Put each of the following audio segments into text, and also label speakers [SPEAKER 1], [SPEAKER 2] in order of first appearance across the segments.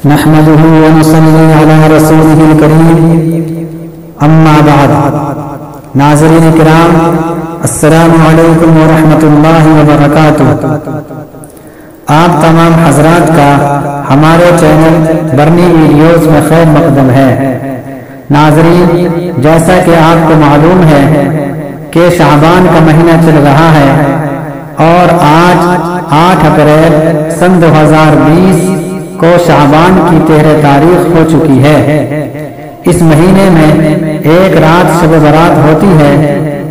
[SPEAKER 1] نحمده ونصلي على رسوله الكريم اما بعد۔ ناظرین کرام، السلام علیکم ورحمۃ اللہ وبرکاتہ۔ آپ تمام حضرات کا ہمارے چینل برنی ویڈیوز میں خیر مقدم ہے۔ ناظرین، جیسا کہ آپ کو معلوم ہے کہ شعبان کا مہینہ چل رہا ہے اور آج 8 اپریل سن 2020 کو شعبان کی 13 تاریخ ہو چکی ہے۔ اس مہینے میں ایک رات شب برات ہوتی ہے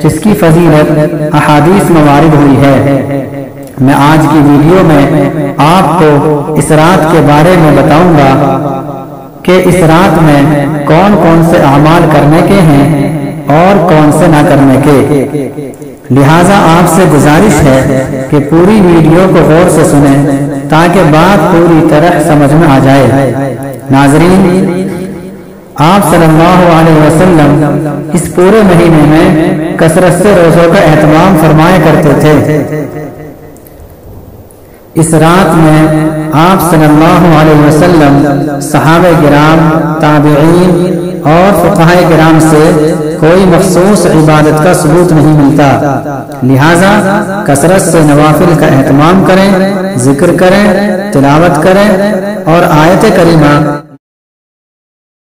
[SPEAKER 1] جس کی فضیلت احادیث میں وارد ہوئی ہے۔ میں آج کی ویڈیو میں آپ کو اس رات کے بارے میں بتاؤں گا کہ اس رات میں کون کون سے اعمال کرنے کے ہیں اور کون سے نہ کرنے کے۔ لہٰذا آپ سے گزارش ہے کہ پوری ویڈیو کو غور سے سنیں تاکہ بات پوری طرح سمجھ میں آ جائے۔ ناظرین، آپ صلی اللہ علیہ وسلم اس پورے مہینے میں کثرت سے روزوں کا اہتمام فرمایا کرتے تھے۔ اس رات میں آپ صلی اللہ علیہ وسلم صحابہ کرام، تابعین اور فقہاء کرام سے کوئی مخصوص عبادت کا ثبوت نہیں ملتا، لہٰذا کثرت سے نوافل کا اہتمام کریں، ذکر کریں، تلاوت کریں اور آیت کریمہ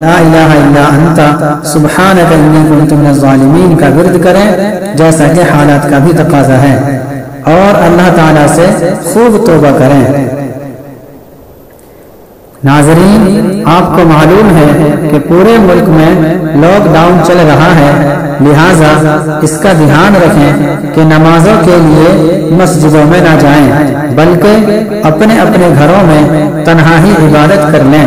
[SPEAKER 1] لا الہ الا انت سبحانک انی کنت من الظالمین کا ورد کریں جیسا کہ حالات کا بھی تقاضا ہے، اور اللہ تعالیٰ سے خوب توبہ کریں۔ ناظرین، آپ کو معلوم ہے کہ پورے ملک میں لاک ڈاؤن چل رہا ہے، لہٰذا اس کا دھیان رکھیں کہ نمازوں کے لیے مسجدوں میں نہ جائیں بلکہ اپنے اپنے گھروں میں تنہا ہی عبادت کر لیں،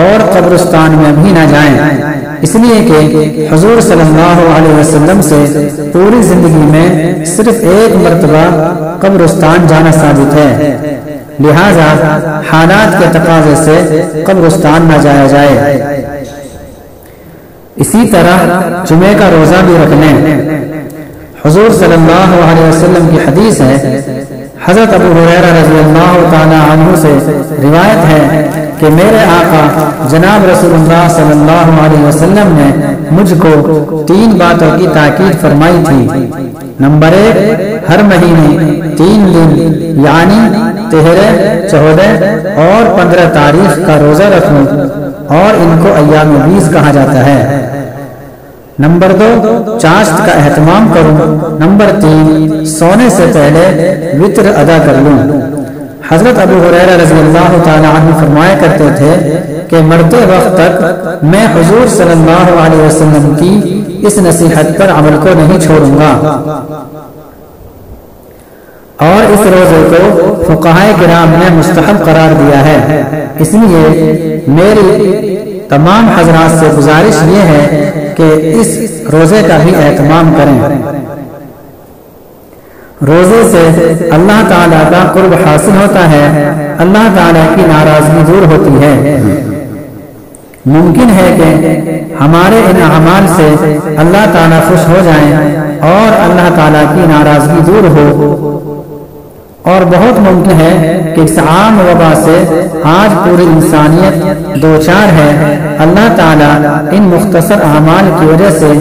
[SPEAKER 1] اور قبرستان میں بھی نہ جائیں، اس لیے کہ حضور صلی اللہ علیہ وسلم سے پوری زندگی میں صرف ایک مرتبہ قبرستان جانا ثابت ہے، لہٰذا حالات کے تقاضے سے قبرستان نہ جایا جائے۔ اسی طرح جمعے کا روزہ بھی رکھ لیں۔ حضور صلی اللہ علیہ وسلم کی حدیث ہے، حضرت ابو ہریرہ رضی اللہ تعالی عنہ سے روایت ہے کہ میرے آقا جناب رسول اللہ صلی اللہ علیہ وسلم نے مجھ کو 3 باتوں کی تاکید فرمائی تھی۔ نمبر 1، ہر مہینے 3 دن یعنی 13، 14 اور 15 تاریخ کا روزہ رکھوں، اور ان کو ایام بیس کہا جاتا ہے۔ نمبر 2، چاشت کا اہتمام کروں۔ نمبر 3، سونے سے پہلے وتر ادا کر لوں۔ حضرت ابو ہریرہ رضی اللہ تعالی عنہ فرمایا کرتے تھے کہ مرتے وقت تک میں حضور صلی اللہ علیہ وسلم کی اس نصیحت پر عمل کو نہیں چھوڑوں گا، اور اس روزے کو فقہاء کرام نے مستحب قرار دیا ہے۔ اس لیے میری تمام حضرات سے گزارش یہ ہے کہ اس روزے کا بھی اہتمام کریں۔ روزے سے اللہ تعالیٰ کا قرب حاصل ہوتا ہے، اللہ تعالیٰ کی ناراضگی دور ہوتی ہے۔ ممکن ہے کہ ہمارے ان اعمال سے اللہ تعالیٰ خوش ہو جائیں اور اللہ تعالیٰ کی ناراضگی دور ہو، اور بہت ممکن ہے کہ اس عام وبا سے آج پوری انسانیت دوچار ہے۔ اللہ تعالیٰ ان مختصر اعمال کی وجہ سے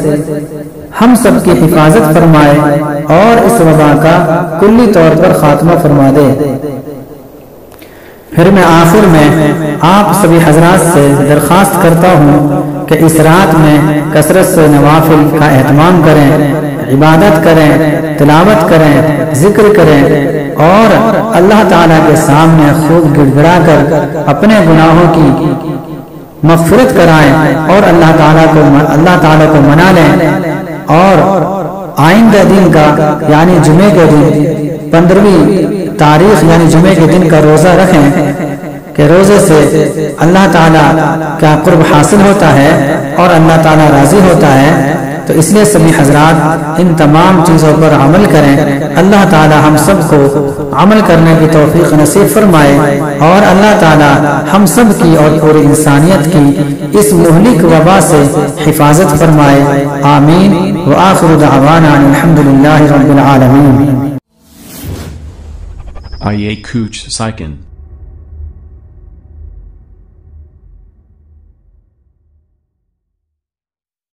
[SPEAKER 1] ہم سب کی حفاظت فرمائے اور اس وبا کا کلی طور پر خاتمہ فرما دے۔ پھر میں آخر میں آپ سبھی حضرات سے درخواست کرتا ہوں کہ اس رات میں کثرت سے نوافل کا اہتمام کریں، عبادت کریں، تلاوت کریں، ذکر کریں، اور اللہ تعالیٰ کے سامنے خوب گڑ گڑا کر اپنے گناہوں کی مغفرت کرائیں، اور اللہ تعالیٰ کو منا لیں، اور آئندہ دن کا یعنی جمعے کے دن 15ویں تاریخ یعنی جمعے کے دن کا روزہ رکھیں کہ روزے سے اللہ تعالیٰ کا قرب حاصل ہوتا ہے اور اللہ تعالیٰ راضی ہوتا ہے۔ تو اس لیے سبھی حضرات ان تمام چیزوں پر عمل کریں۔ اللہ تعالیٰ ہم سب کو عمل کرنے کی توفیق نصیب فرمائے، اور اللہ تعالیٰ ہم سب کی اور پوری انسانیت کی اس مہلک وبا سے حفاظت فرمائے۔ آمین۔ وآخر دعوانا الحمدللہ رب العالمین۔
[SPEAKER 2] IE Cooch Syken